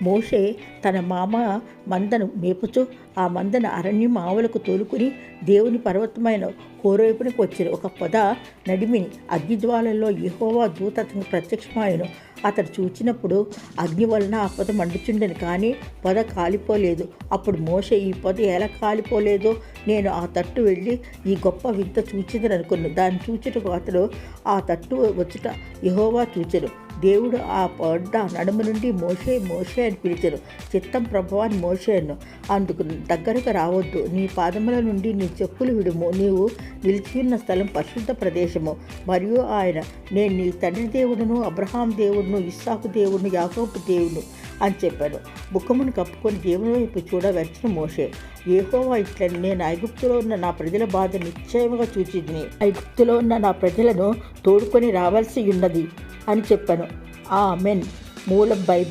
మోషే తన మామ మందను మేపుచు ఆ మందను అరణ్యం ఆవులకు తోలుకుని దేవుని పర్వతమైన హోరేబునకు వచ్చారు. ఒక పొద నడిమిని అగ్నిజ్వాలల్లో యెహోవా దూత అతనికి ప్రత్యక్షమాయెను. అతడు చూచినప్పుడు అగ్ని వలన ఆ పొద మండుచుండెను, కానీ పొద కాలిపోలేదు. అప్పుడు మోషే, ఈ పొద ఎలా కాలిపోలేదో నేను ఆ తట్టు వెళ్ళి ఈ గొప్ప వింత చూచెదను అనుకున్నాను. దాన్ని చూచుటకు అతడు ఆ తట్టు వచ్చుట యెహోవా చూచెను. దేవుడు ఆ పొద నడుము నుండి మోషే మోషే అని పిలిచెను. చిత్తం ప్రభువా అని మోషే అను. అందుకు దగ్గరకు రావద్దు, నీ పాదముల నుండి నీ చెప్పులు విడుము, నీవు నిలిచియున్న స్థలం పరిశుద్ధ ప్రదేశము. మరియు ఆయన, నేను నీ తండ్రి దేవుడును, అబ్రహాం దేవుడును, ఇస్సాకు దేవుడును, యాకోబు దేవుడును అని చెప్పాను. ముఖమును కప్పుకొని దేవుని వైపు చూడ వెచ్చిన మోషే, యెహోవా ఇట్లని, నేను ఐగుప్తులో ఉన్న నా ప్రజల బాధ నిశ్చయముగా చూచితిని. ఐగుప్తులో ఉన్న నా ప్రజలను తోడుకొని రావాల్సి ఉన్నది అని చెప్పాను. ఆమేన్. మూలం బైబిల్.